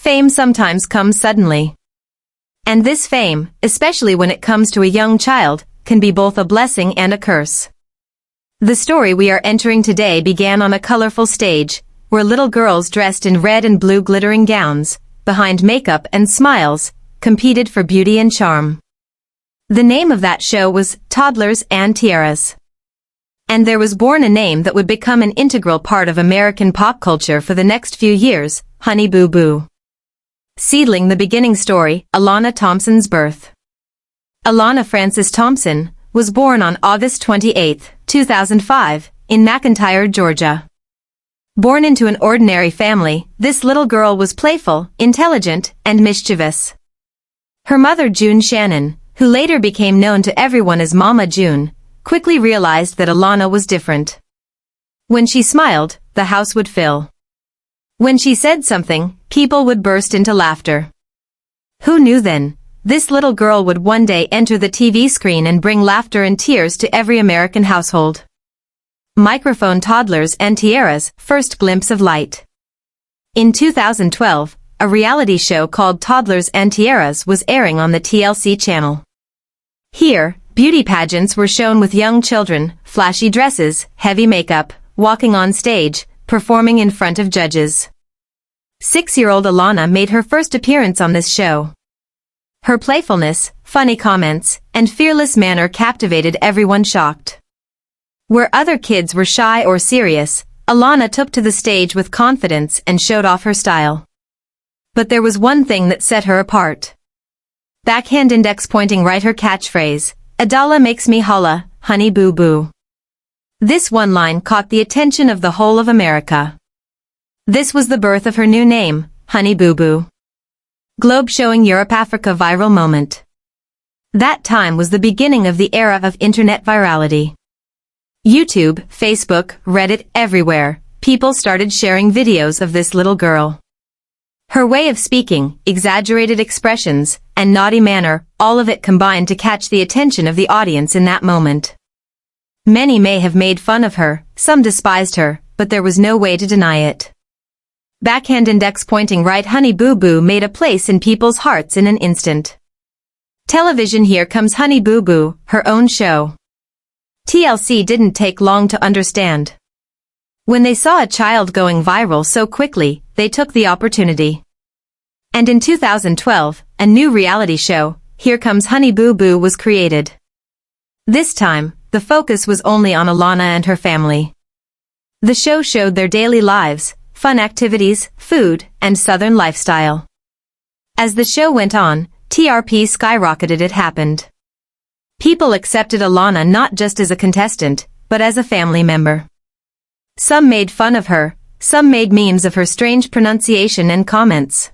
Fame sometimes comes suddenly. And this fame, especially when it comes to a young child, can be both a blessing and a curse. The story we are entering today began on a colorful stage, where little girls dressed in red and blue glittering gowns, behind makeup and smiles, competed for beauty and charm. The name of that show was Toddlers and Tiaras. And there was born a name that would become an integral part of American pop culture for the next few years, Honey Boo Boo. Seedling the beginning story, Alana Thompson's birth. Alana Frances Thompson was born on August 28, 2005, in McIntyre, Georgia. Born into an ordinary family, this little girl was playful, intelligent, and mischievous. Her mother, June Shannon, who later became known to everyone as Mama June, quickly realized that Alana was different. When she smiled, the house would fill. When she said something, people would burst into laughter. Who knew then? This little girl would one day enter the TV screen and bring laughter and tears to every American household. Microphone Toddlers and Tiaras, first glimpse of light. In 2012, a reality show called Toddlers and Tiaras was airing on the TLC channel. Here, beauty pageants were shown with young children, flashy dresses, heavy makeup, walking on stage, performing in front of judges. 6-year-old Alana made her first appearance on this show. Her playfulness, funny comments, and fearless manner captivated everyone shocked. Where other kids were shy or serious, Alana took to the stage with confidence and showed off her style. But there was one thing that set her apart. Backhand index pointing right, her catchphrase, "Adala makes me holla, honey boo boo." This one line caught the attention of the whole of America. This was the birth of her new name, Honey Boo Boo. Globe showing Europe-Africa viral moment. That time was the beginning of the era of internet virality. YouTube, Facebook, Reddit, everywhere, people started sharing videos of this little girl. Her way of speaking, exaggerated expressions, and naughty manner, all of it combined to catch the attention of the audience in that moment. Many may have made fun of her, some despised her, but there was no way to deny it. Backhand index pointing right, Honey Boo Boo made a place in people's hearts in an instant. Television, here comes Honey Boo Boo, her own show. TLC didn't take long to understand. When they saw a child going viral so quickly, they took the opportunity. And in 2012, a new reality show, Here Comes Honey Boo Boo, was created. This time, the focus was only on Alana and her family. The show showed their daily lives, fun activities, food, and Southern lifestyle. As the show went on, TRP skyrocketed. It happened. People accepted Alana not just as a contestant, but as a family member. Some made fun of her, some made memes of her strange pronunciation and comments.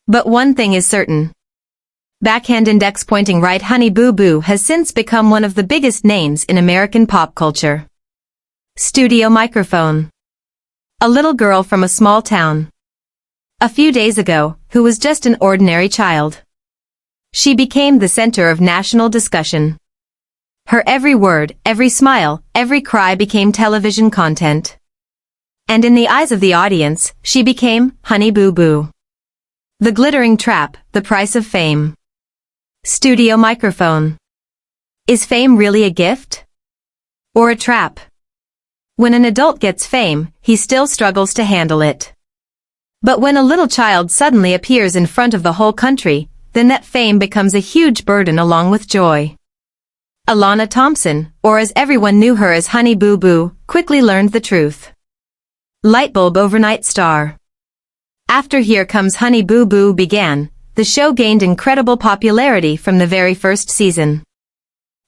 But one thing is certain. Backhand index pointing right, Honey Boo Boo has since become one of the biggest names in American pop culture. Studio microphone. A little girl from a small town. A few days ago, who was just an ordinary child. She became the center of national discussion. Her every word, every smile, every cry became television content. And in the eyes of the audience, she became Honey Boo Boo. The glittering trap, the price of fame. Studio microphone. Is fame really a gift? Or a trap? When an adult gets fame, he still struggles to handle it. But when a little child suddenly appears in front of the whole country, then that fame becomes a huge burden along with joy. Alana Thompson, or as everyone knew her as Honey Boo Boo, quickly learned the truth. Lightbulb overnight star. After Here Comes Honey Boo Boo began, the show gained incredible popularity from the very first season.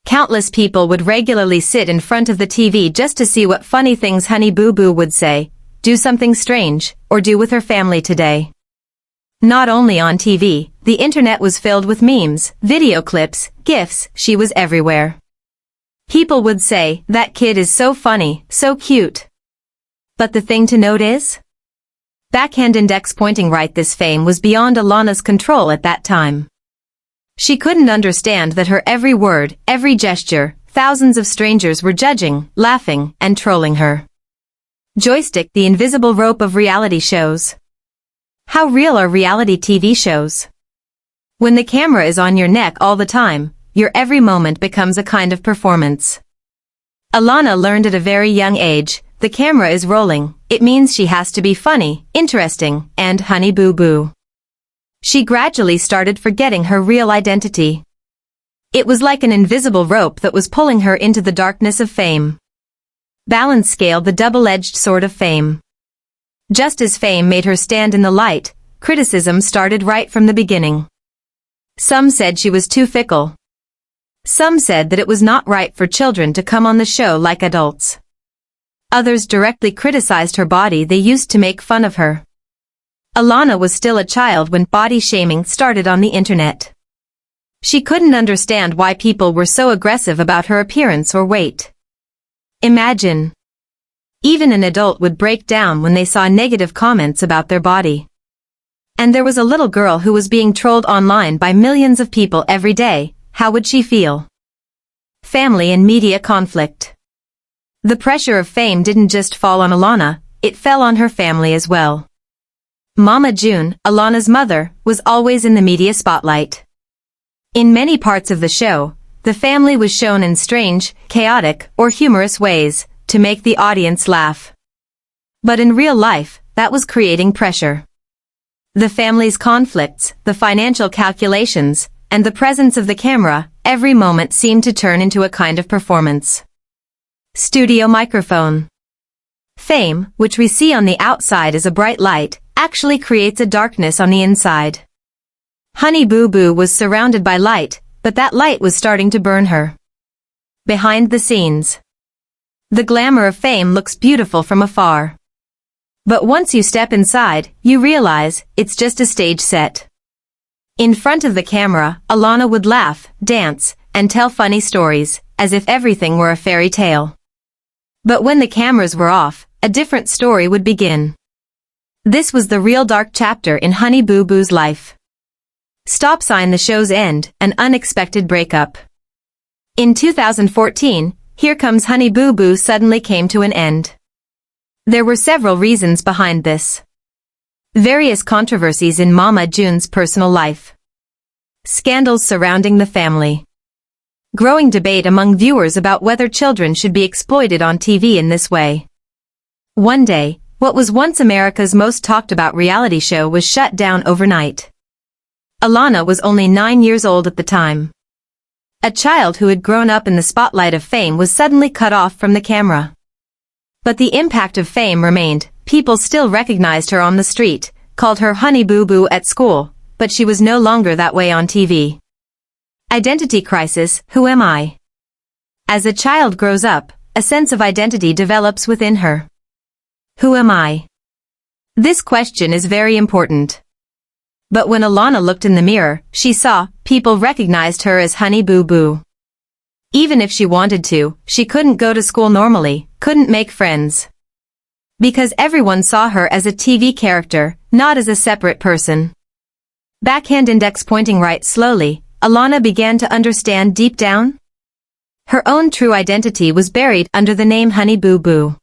Countless people would regularly sit in front of the TV just to see what funny things Honey Boo Boo would say, do something strange, or do with her family today. Not only on TV, the internet was filled with memes, video clips, GIFs. She was everywhere. People would say, "That kid is so funny, so cute." But the thing to note is? Backhand index pointing right, this fame was beyond Alana's control at that time. She couldn't understand that her every word, every gesture, thousands of strangers were judging, laughing, and trolling her. Joystick, the invisible rope of reality shows. How real are reality TV shows? When the camera is on your neck all the time, your every moment becomes a kind of performance. Alana learned at a very young age, the camera is rolling, it means she has to be funny, interesting, and honey boo boo. She gradually started forgetting her real identity. It was like an invisible rope that was pulling her into the darkness of fame. Balance scale, the double-edged sword of fame. Just as fame made her stand in the light, criticism started right from the beginning. Some said she was too fickle. Some said that it was not right for children to come on the show like adults. Others directly criticized her body. They used to make fun of her. Alana was still a child when body shaming started on the internet. She couldn't understand why people were so aggressive about her appearance or weight. Imagine. Even an adult would break down when they saw negative comments about their body. And there was a little girl who was being trolled online by millions of people every day. How would she feel? Family and media conflict. The pressure of fame didn't just fall on Alana, it fell on her family as well. Mama June, Alana's mother, was always in the media spotlight. In many parts of the show, the family was shown in strange, chaotic, or humorous ways, to make the audience laugh. But in real life, that was creating pressure. The family's conflicts, the financial calculations, and the presence of the camera, every moment seemed to turn into a kind of performance. Studio microphone. Fame, which we see on the outside as a bright light, actually creates a darkness on the inside. Honey Boo Boo was surrounded by light, but that light was starting to burn her. Behind the scenes. The glamour of fame looks beautiful from afar. But once you step inside, you realize, it's just a stage set. In front of the camera, Alana would laugh, dance, and tell funny stories, as if everything were a fairy tale. But when the cameras were off, a different story would begin. This was the real dark chapter in Honey Boo Boo's life. Stop sign, the show's end, an unexpected breakup. In 2014, Here Comes Honey Boo Boo suddenly came to an end. There were several reasons behind this. Various controversies in Mama June's personal life. Scandals surrounding the family. Growing debate among viewers about whether children should be exploited on TV in this way. One day, what was once America's most talked about reality show was shut down overnight. Alana was only 9 years old at the time. A child who had grown up in the spotlight of fame was suddenly cut off from the camera. But the impact of fame remained. People still recognized her on the street, called her Honey Boo Boo at school, but she was no longer that way on TV. Identity crisis, who am I? As a child grows up, a sense of identity develops within her. Who am I? This question is very important. But when Alana looked in the mirror, she saw, people recognized her as Honey Boo Boo. Even if she wanted to, she couldn't go to school normally, couldn't make friends. Because everyone saw her as a TV character, not as a separate person. Backhand index pointing right. Slowly, Alana began to understand deep down. Her own true identity was buried under the name Honey Boo Boo.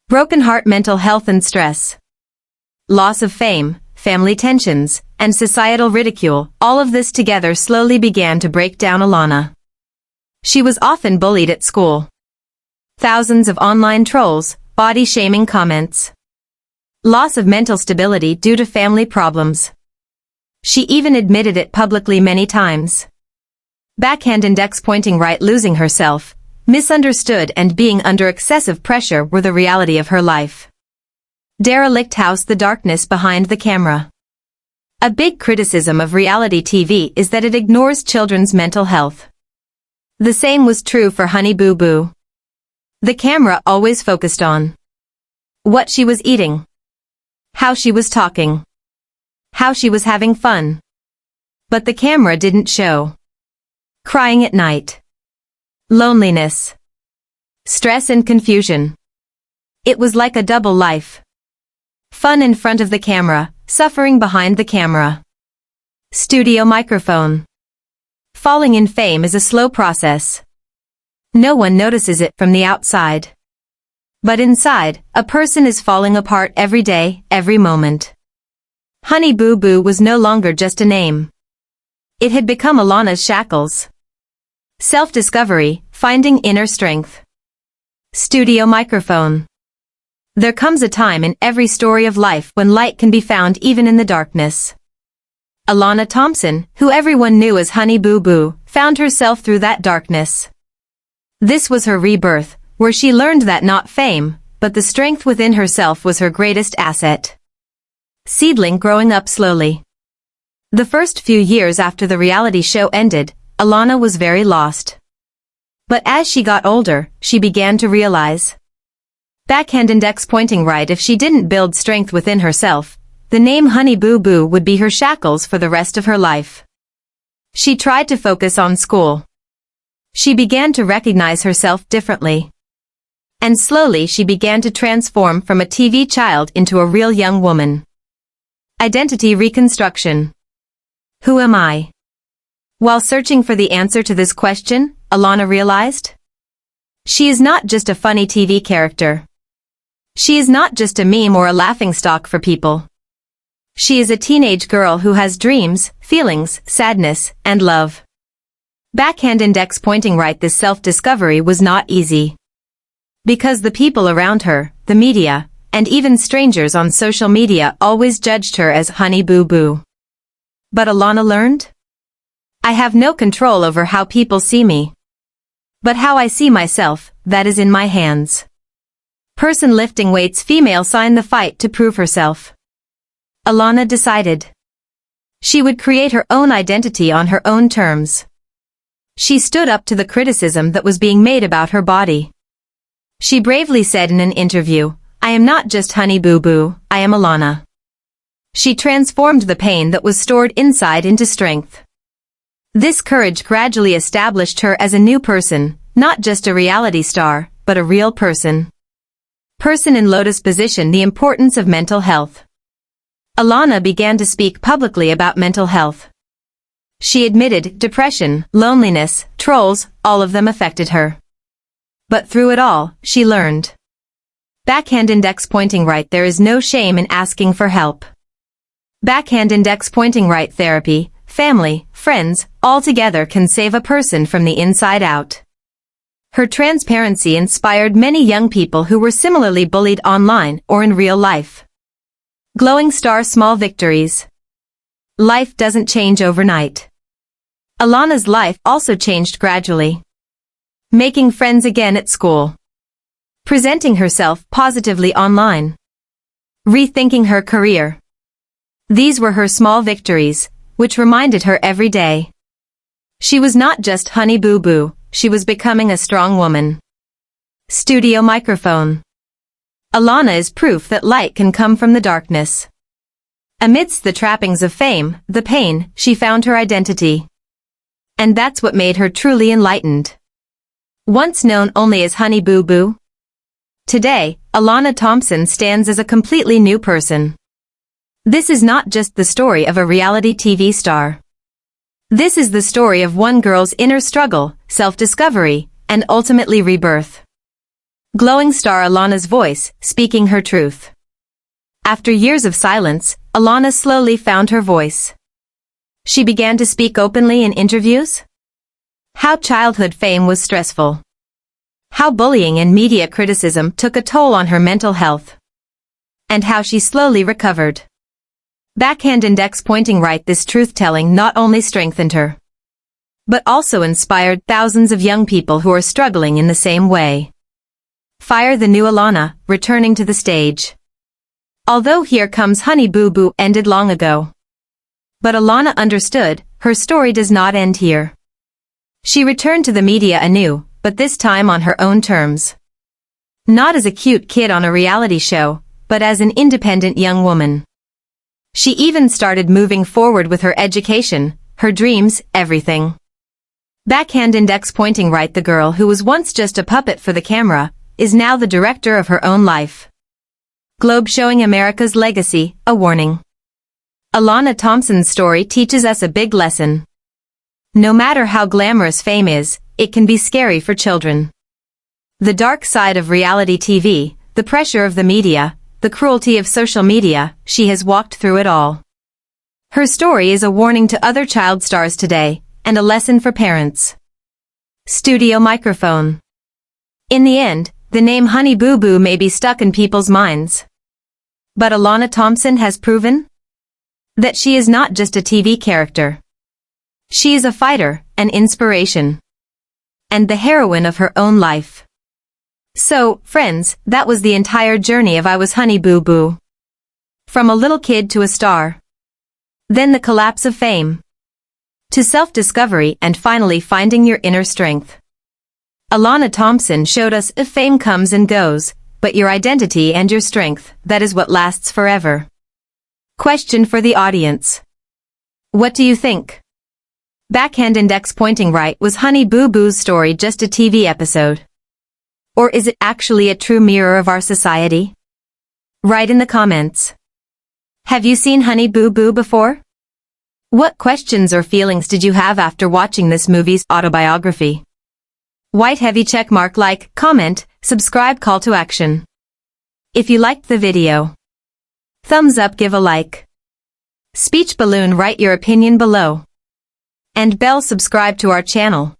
Broken heart, mental health and stress. Loss of fame, family tensions, and societal ridicule, all of this together slowly began to break down Alana. She was often bullied at school. Thousands of online trolls, body-shaming comments. Loss of mental stability due to family problems. She even admitted it publicly many times. Backhand index pointing right. Losing herself, misunderstood and being under excessive pressure were the reality of her life. Derelict house, the darkness behind the camera. A big criticism of reality TV is that it ignores children's mental health. The same was true for Honey Boo Boo. The camera always focused on what she was eating, how she was talking, how she was having fun. But the camera didn't show crying at night, loneliness, stress and confusion. It was like a double life. Fun in front of the camera, suffering behind the camera. Studio microphone. Falling in fame is a slow process. No one notices it from the outside. But inside, a person is falling apart every day, every moment. Honey Boo Boo was no longer just a name. It had become Alana's shackles. Self-discovery, finding inner strength. Studio microphone. There comes a time in every story of life when light can be found even in the darkness. Alana Thompson, who everyone knew as Honey Boo Boo, found herself through that darkness. This was her rebirth, where she learned that not fame, but the strength within herself was her greatest asset. Seedling growing up slowly. The first few years after the reality show ended, Alana was very lost. But as she got older, she began to realize. Backhand index pointing right, if she didn't build strength within herself, the name Honey Boo Boo would be her shackles for the rest of her life. She tried to focus on school. She began to recognize herself differently. And slowly she began to transform from a TV child into a real young woman. Identity reconstruction. Who am I? While searching for the answer to this question, Alana realized. She is not just a funny TV character. She is not just a meme or a laughingstock for people. She is a teenage girl who has dreams, feelings, sadness, and love. Backhand index pointing right, this self-discovery was not easy. Because the people around her, the media, and even strangers on social media always judged her as Honey Boo Boo. But Alana learned? I have no control over how people see me. But how I see myself, that is in my hands. Person lifting weights, female, signed the fight to prove herself. Alana decided. She would create her own identity on her own terms. She stood up to the criticism that was being made about her body. She bravely said in an interview, I am not just Honey Boo Boo, I am Alana. She transformed the pain that was stored inside into strength. This courage gradually established her as a new person, not just a reality star, but a real person. Person in lotus position, the importance of mental health. Alana began to speak publicly about mental health. She admitted depression, loneliness, trolls, all of them affected her. But through it all, she learned. Backhand index pointing right, there is no shame in asking for help. Backhand index pointing right therapy, family, friends, all together can save a person from the inside out. Her transparency inspired many young people who were similarly bullied online or in real life. Glowing star, small victories. Life doesn't change overnight. Alana's life also changed gradually. Making friends again at school. Presenting herself positively online. Rethinking her career. These were her small victories, which reminded her every day. She was not just Honey Boo Boo, she was becoming a strong woman. Studio microphone. Alana is proof that light can come from the darkness. Amidst the trappings of fame, the pain, she found her identity. And that's what made her truly enlightened. Once known only as Honey Boo Boo. Today, Alana Thompson stands as a completely new person. This is not just the story of a reality TV star. This is the story of one girl's inner struggle, self-discovery, and ultimately rebirth. Glowing star, Alana's voice, speaking her truth. After years of silence, Alana slowly found her voice. She began to speak openly in interviews. How childhood fame was stressful. How bullying and media criticism took a toll on her mental health. And how she slowly recovered. Backhand index pointing right, this truth-telling not only strengthened her, but also inspired thousands of young people who are struggling in the same way. Fire, the new Alana, returning to the stage. Although Here Comes Honey Boo Boo ended long ago. But Alana understood, her story does not end here. She returned to the media anew, but this time on her own terms. Not as a cute kid on a reality show, but as an independent young woman. She even started moving forward with her education, her dreams, everything. Backhand index pointing right, the girl who was once just a puppet for the camera, is now the director of her own life. Globe showing America's legacy, a warning. Alana Thompson's story teaches us a big lesson. No matter how glamorous fame is, it can be scary for children. The dark side of reality TV, the pressure of the media, the cruelty of social media, she has walked through it all. Her story is a warning to other child stars today, and a lesson for parents. Studio microphone. In the end, the name Honey Boo Boo may be stuck in people's minds. But Alana Thompson has proven that she is not just a TV character. She is a fighter, an inspiration, and the heroine of her own life. So, friends, that was the entire journey of I Was Honey Boo Boo. From a little kid to a star. Then the collapse of fame. To self-discovery and finally finding your inner strength. Alana Thompson showed us if fame comes and goes, but your identity and your strength, that is what lasts forever. Question for the audience. What do you think? Backhand index pointing right, was Honey Boo Boo's story just a TV episode? Or is it actually a true mirror of our society? Write in the comments. Have you seen Honey Boo Boo before? What questions or feelings did you have after watching this movie's autobiography? White heavy check mark, like, comment, subscribe, call to action. If you liked the video, thumbs up, give a like. Speech balloon, write your opinion below. And bell, subscribe to our channel.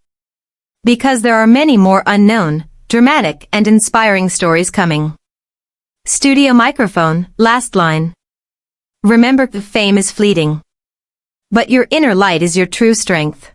Because there are many more unknown, dramatic and inspiring stories coming. Studio microphone, last line. Remember, the fame is fleeting. But your inner light is your true strength.